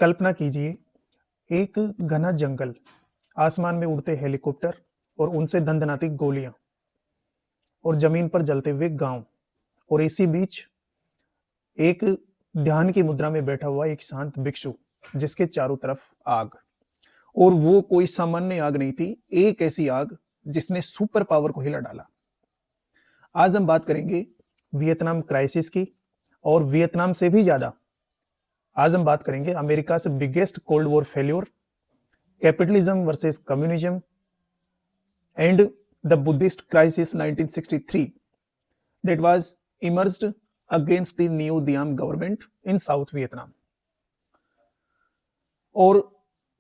कल्पना कीजिए, एक घना जंगल, आसमान में उड़ते हेलीकॉप्टर और उनसे धंधनाती गोलियां, और जमीन पर जलते हुए गांव, और इसी बीच एक ध्यान की मुद्रा में बैठा हुआ एक शांत भिक्षु, जिसके चारों तरफ आग। और वो कोई सामान्य आग नहीं थी, एक ऐसी आग जिसने सुपर पावर को हिला डाला। आज हम बात करेंगे वियतनाम क्राइसिस की, और वियतनाम से भी ज्यादा आज हम बात करेंगे अमेरिका से biggest cold war failure, capitalism versus communism and the Buddhist crisis 1963 that was emerged against the Neo Diem government in South Vietnam। और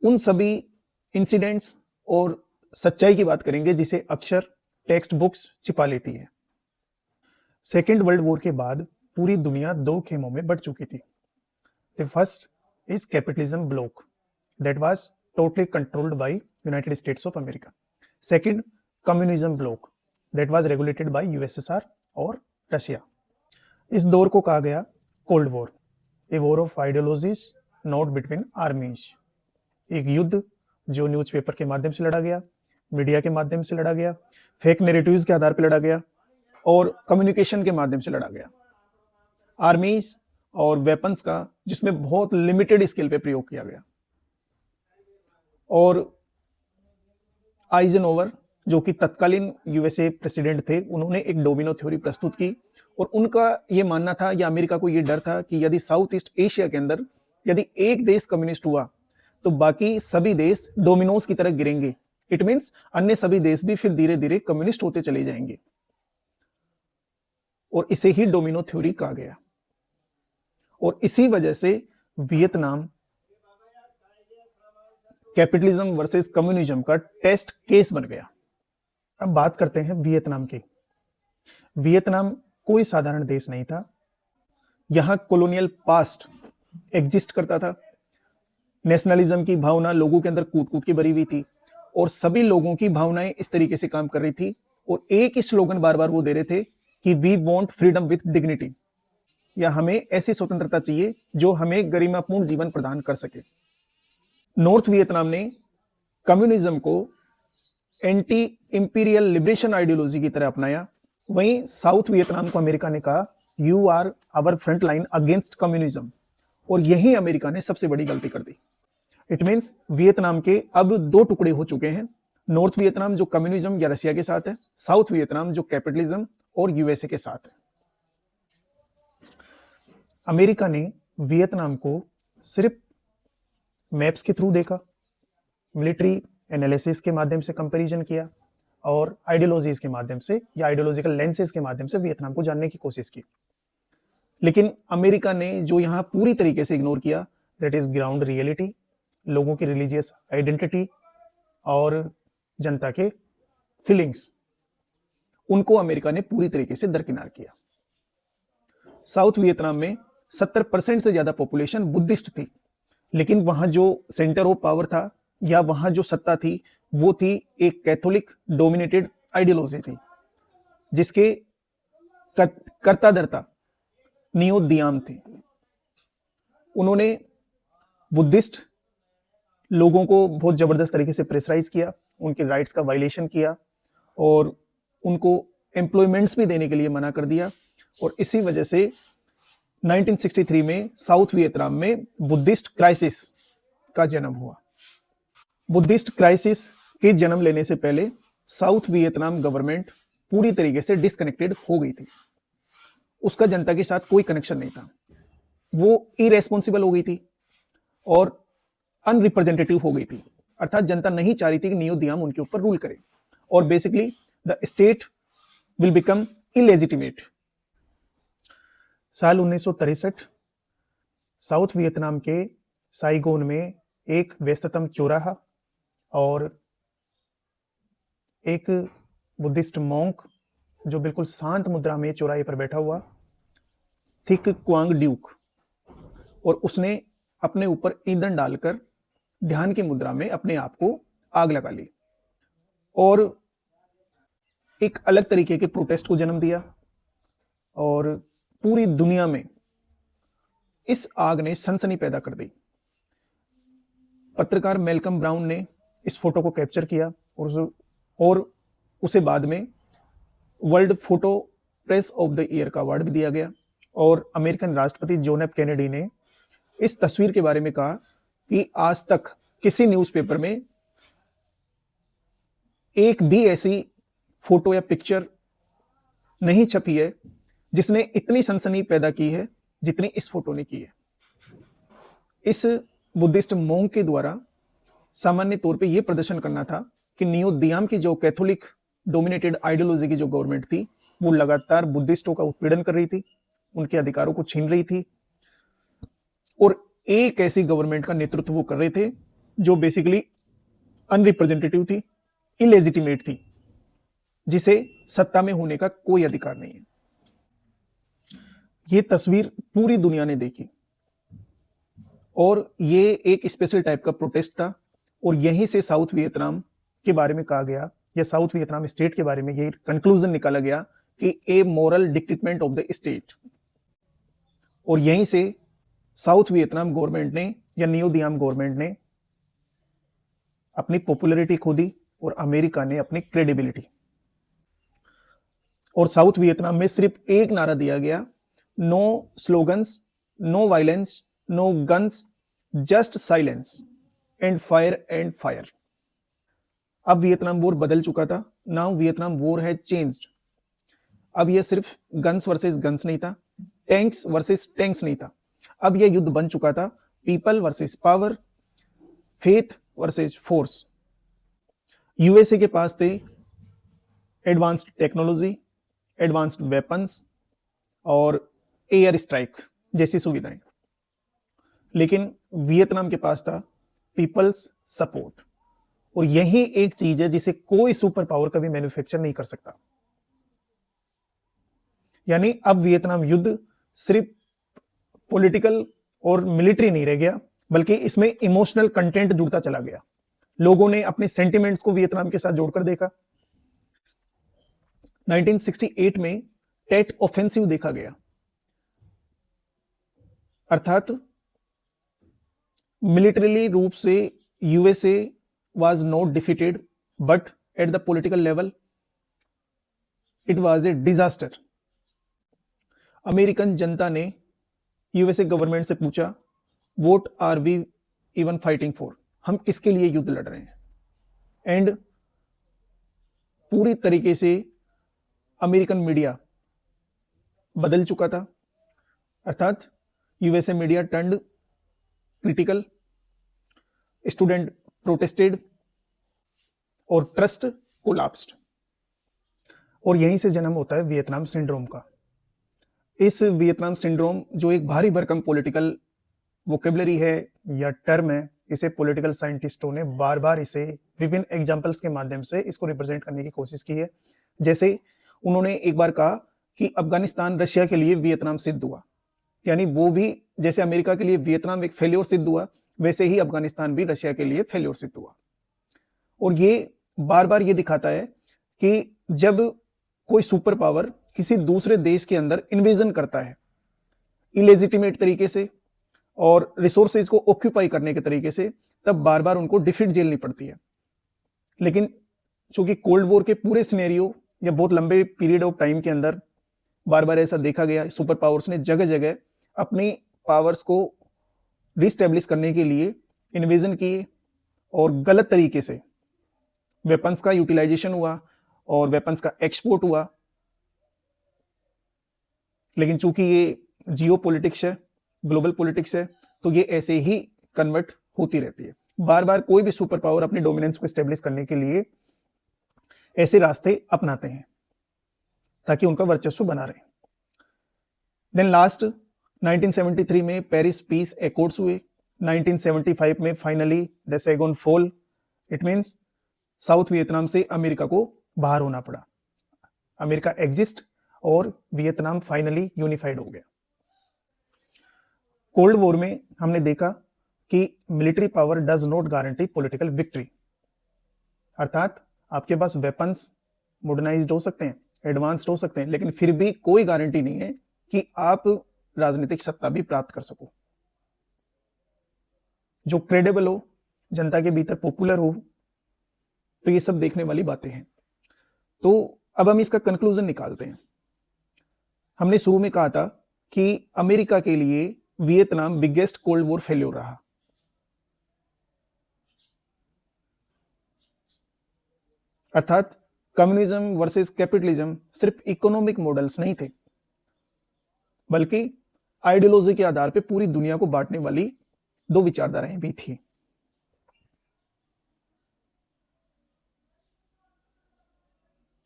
उन सभी इंसिडेंट्स और सच्चाई की बात करेंगे जिसे अक्सर टेक्स्ट बुक्स छिपा लेती है। सेकेंड वर्ल्ड वॉर के बाद पूरी दुनिया दो खेमों में बट चुकी थी। The first is capitalism block that was totally controlled by United states of America. Second, communism block that was regulated by USSR और रशिया। इस दौर को कहा गया cold war, a war of ideologies not between आर्मीज। एक युद्ध जो newspaper के माध्यम से लड़ा गया, मीडिया के माध्यम से लड़ा गया, फेक नैरेटिव्स के आधार पर लड़ा गया और कम्युनिकेशन के माध्यम से लड़ा गया। आर्मीज और वेपन्स का जिसमें बहुत लिमिटेड स्केल पे प्रयोग किया गया। और आइजनहोवर जो कि तत्कालीन यूएसए प्रेसिडेंट थे, उन्होंने एक डोमिनो थ्योरी प्रस्तुत की और उनका यह मानना था या अमेरिका को यह डर था कि यदि साउथ ईस्ट एशिया के अंदर यदि एक देश कम्युनिस्ट हुआ तो बाकी सभी देश डोमिनोज की तरह गिरेंगे। इट मींस अन्य सभी देश भी फिर धीरे धीरे कम्युनिस्ट होते चले जाएंगे और इसे ही डोमिनो थ्योरी कहा गया। और इसी वजह से वियतनाम कैपिटलिज्म वर्सेस कम्युनिज्म का टेस्ट केस बन गया। अब बात करते हैं वियतनाम की। वियतनाम कोई साधारण देश नहीं था। यहां कॉलोनियल पास्ट एग्जिस्ट करता था। नेशनलिज्म की भावना लोगों के अंदर कूट कूट के भरी हुई थी और सभी लोगों की भावनाएं इस तरीके से काम कर रही थी और एक ही स्लोगन बार बार वो दे रहे थे कि we want freedom with dignity, या हमें ऐसी स्वतंत्रता चाहिए जो हमें गरिमापूर्ण जीवन प्रदान कर सके। नॉर्थ वियतनाम ने कम्युनिज्म को एंटी इंपीरियल लिबरेशन आइडियोलॉजी की तरह अपनाया। वहीं साउथ वियतनाम को अमेरिका ने कहा you are our front line against communism, और यही अमेरिका ने सबसे बड़ी गलती कर दी। इट मींस वियतनाम के अब दो टुकड़े हो चुके हैं। नॉर्थ वियतनाम जो कम्युनिज्म या रशिया के साथ है, साउथ वियतनाम जो कैपिटलिज्म और यूएसए के साथ है। अमेरिका ने वियतनाम को सिर्फ मैप्स के थ्रू देखा, मिलिट्री एनालिसिस के माध्यम से कंपैरिजन किया और आइडियोलॉजीज के माध्यम से या आइडियोलॉजिकल लेंसेज के माध्यम से वियतनाम को जानने की कोशिश की। लेकिन अमेरिका ने जो यहां पूरी तरीके से इग्नोर किया, दैट इज ग्राउंड रियलिटी, लोगों की रिलीजियस आइडेंटिटी और जनता के फीलिंग्स, उनको अमेरिका ने पूरी तरीके से दरकिनार किया। साउथ वियतनाम में 70% से ज्यादा पॉपुलेशन बुद्धिस्ट थी, लेकिन वहां जो सेंटर ऑफ पावर था या वहां जो सत्ता थी वो थी एक कैथोलिक डोमिनेटेड आइडियोलॉजी थी, जिसके कर्ता धर्ता नियो दियाम थे। उन्होंने बुद्धिस्ट लोगों को बहुत जबरदस्त तरीके से प्रेशराइज किया, उनके राइट्स का वायलेशन किया और उनको एम्प्लॉयमेंट्स भी देने के लिए मना कर दिया। और इसी वजह से 1963 में साउथ वियतनाम में बुद्धिस्ट क्राइसिस का जन्म हुआ। बुद्धिस्ट क्राइसिस के जन्म लेने से पहले साउथ वियतनाम गवर्नमेंट पूरी तरीके से डिस्कनेक्टेड हो गई थी। उसका जनता के साथ कोई कनेक्शन नहीं था। वो इरेस्पॉन्सिबल हो गई थी और अनरिप्रेजेंटेटिव हो गई थी, अर्थात जनता नहीं चाह रही थी कि नियो दियाम उनके ऊपर रूल करे और basically the state will become illegitimate. साल 1963 साउथ वियतनाम के साइगोन में एक व्यस्ततम चौराहा और एक बुद्धिस्ट मॉन्क जो बिल्कुल शांत मुद्रा में चौराहे पर बैठा हुआ, थिक क्वांग ड्यूक, और उसने अपने ऊपर ईंधन डालकर ध्यान की मुद्रा में अपने आप को आग लगा ली और एक अलग तरीके के प्रोटेस्ट को जन्म दिया। और पूरी दुनिया में इस आग ने सनसनी पैदा कर दी पत्रकार मेलकम ब्राउन ने इस फोटो को कैप्चर किया और उसे बाद में world photo press of the year का अवार्ड भी दिया गया। और अमेरिकन राष्ट्रपति जॉन एफ कैनेडी ने इस तस्वीर के बारे में कहा कि आज तक किसी न्यूज़पेपर में एक भी ऐसी फोटो या पिक्चर नहीं छपी है जिसने इतनी सनसनी पैदा की है जितनी इस फोटो ने की है। इस बुद्धिस्ट मोंग के द्वारा सामान्य तौर पे यह प्रदर्शन करना था कि नियो दियाम की जो कैथोलिक डोमिनेटेड आइडियोलॉजी की जो गवर्नमेंट थी वो लगातार बुद्धिस्टों का उत्पीड़न कर रही थी, उनके अधिकारों को छीन रही थी, और एक ऐसी गवर्नमेंट का नेतृत्व वो कर रहे थे जो बेसिकली अनरिप्रेजेंटेटिव थी, इलेजिटिमेट थी, जिसे सत्ता में होने का कोई अधिकार नहीं है। ये तस्वीर पूरी दुनिया ने देखी और ये एक स्पेशल टाइप का प्रोटेस्ट था। और यहीं से साउथ वियतनाम के बारे में कहा गया, या साउथ वियतनाम स्टेट के बारे में ये कंक्लूजन निकाला गया कि ए मोरल डिक्टेटमेंट ऑफ द स्टेट। और यहीं से साउथ वियतनाम गवर्नमेंट ने या नियो दियाम गवर्नमेंट ने अपनी पॉपुलैरिटी खो दी और अमेरिका ने अपनी क्रेडिबिलिटी। और साउथ वियतनाम में सिर्फ एक नारा दिया गया, no slogans, no violence, no guns, just silence and fire and fire. अब वियतनाम वॉर बदल चुका था। नाउ वियतनाम वॉर है चेंज्ड। अब यह सिर्फ गन्स वर्सेस गन्स नहीं था, टैंक्स वर्सेस टैंक्स नहीं था। अब यह युद्ध बन चुका था people versus power, faith versus force. USA के पास थे एडवांस्ड टेक्नोलॉजी, एडवांस्ड वेपन्स और एयर स्ट्राइक जैसी सुविधाएं, लेकिन वियतनाम के पास था पीपल्स सपोर्ट। और यही एक चीज है जिसे कोई सुपर पावर कभी मैन्युफैक्चर नहीं कर सकता। यानी अब वियतनाम युद्ध सिर्फ पॉलिटिकल और मिलिट्री नहीं रह गया, बल्कि इसमें इमोशनल कंटेंट जुड़ता चला गया। लोगों ने अपने सेंटिमेंट्स को वियतनाम के साथ जोड़कर देखा। 1968 में टेट ऑफेंसिव देखा गया, अर्थात मिलिटरीली रूप से USA was not defeated, but at the political level it was a disaster. American जनता ने यूएसए गवर्नमेंट से पूछा, what are we even fighting for? हम किसके लिए युद्ध लड़ रहे हैं? एंड पूरी तरीके से अमेरिकन मीडिया बदल चुका था, अर्थात USA media turned critical, student protested और ट्रस्ट कोलैप्स्ड। और यहीं से जन्म होता है वियतनाम सिंड्रोम का। इस वियतनाम सिंड्रोम जो एक भारी भरकम पॉलिटिकल वोकेबलरी है या टर्म है, इसे पॉलिटिकल साइंटिस्टों ने बार बार इसे विभिन्न एग्जाम्पल्स के माध्यम से इसको रिप्रेजेंट करने की कोशिश की है। जैसे उन्होंने एक बार कहा कि अफगानिस्तान रशिया के लिए वियतनाम सिद्ध हुआ, यानी वो भी जैसे अमेरिका के लिए वियतनाम एक फेल्योर सिद्ध हुआ, वैसे ही अफगानिस्तान भी रशिया के लिए फेल्योर सिद्ध हुआ। और ये बार बार ये दिखाता है कि जब कोई सुपर पावर किसी दूसरे देश के अंदर इन्वेजन करता है इलेजिटिमेट तरीके से और रिसोर्सेज को ऑक्यूपाई करने के तरीके से, तब बार बार उनको डिफीट झेलनी पड़ती है। लेकिन चूंकि कोल्ड वॉर के पूरे सिनेरियो या बहुत लंबे पीरियड ऑफ टाइम के अंदर बार बार ऐसा देखा गया, सुपर पावर्स ने जगह जगह अपनी पावर्स को रिस्टेब्लिश करने के लिए इन्वेजन किए और गलत तरीके से वेपन्स का यूटिलाइजेशन हुआ और वेपन्स का एक्सपोर्ट हुआ। लेकिन चूंकि ये जियो पॉलिटिक्स है, ग्लोबल पॉलिटिक्स है, तो ये ऐसे ही कन्वर्ट होती रहती है। बार बार कोई भी सुपर पावर अपनी डोमिनेंस को एस्टेब्लिश करने के लिए ऐसे रास्ते अपनाते हैं ताकि उनका वर्चस्व बना रहे। देन लास्ट 1973 में पेरिस पीस एकॉर्ड्स हुए। 1975 में finally the Saigon fall. It means South Vietnam से अमेरिका को बाहर होना पड़ा। अमेरिका एग्जिस्ट और वियतनाम फाइनली यूनिफाइड हो गया। कोल्ड वॉर में हमने देखा कि military power does not guarantee political victory, अर्थात आपके पास वेपन्स मॉडर्नाइज्ड हो सकते हैं, एडवांस्ड हो सकते हैं, लेकिन फिर भी कोई गारंटी नहीं है कि आप राजनीतिक सत्ता भी प्राप्त कर सको जो क्रेडिबल हो, जनता के भीतर पॉपुलर हो, तो ये सब देखने वाली बातें हैं। तो अब हम इसका कंक्लूजन निकालते हैं। हमने शुरू में कहा था कि अमेरिका के लिए Vietnam biggest cold war failure रहा। अर्थात कम्युनिज्म वर्सेस कैपिटलिज्म सिर्फ इकोनॉमिक मॉडल्स नहीं थे, बल्कि आइडियोलॉजी के आधार पर पूरी दुनिया को बांटने वाली दो विचारधाराएं भी थी।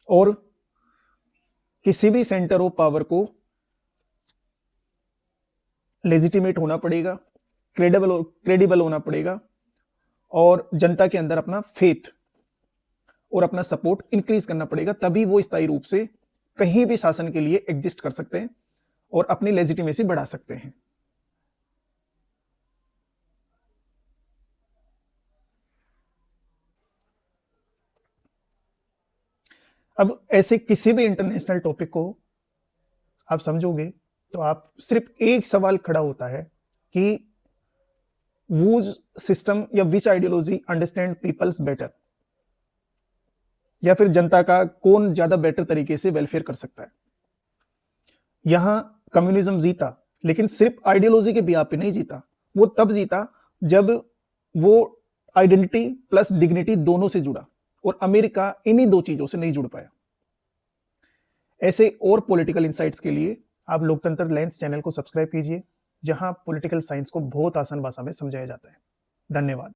और किसी भी सेंटर ऑफ पावर को लेजिटिमेट होना पड़ेगा, क्रेडिबल होना पड़ेगा, और जनता के अंदर अपना फेथ और अपना सपोर्ट इंक्रीज करना पड़ेगा, तभी वो स्थायी रूप से कहीं भी शासन के लिए एग्जिस्ट कर सकते हैं और अपनी लेजिटिमेसी बढ़ा सकते हैं। अब ऐसे किसी भी इंटरनेशनल टॉपिक को आप समझोगे तो आप सिर्फ एक सवाल खड़ा होता है कि वो सिस्टम या विच आइडियोलॉजी अंडरस्टैंड पीपल्स बेटर, या फिर जनता का कौन ज्यादा बेटर तरीके से वेलफेयर कर सकता है। यहां कम्युनिज्म जीता, लेकिन सिर्फ आइडियोलॉजी के बिहाफ पे नहीं जीता। वो तब जीता जब वो आइडेंटिटी प्लस डिग्निटी दोनों से जुड़ा, और अमेरिका इन्हीं दो चीजों से नहीं जुड़ पाया। ऐसे और पॉलिटिकल इंसाइट्स के लिए आप लोकतंत्र लेंस चैनल को सब्सक्राइब कीजिए, जहां पॉलिटिकल साइंस को बहुत आसान भाषा में समझाया जाता है। धन्यवाद।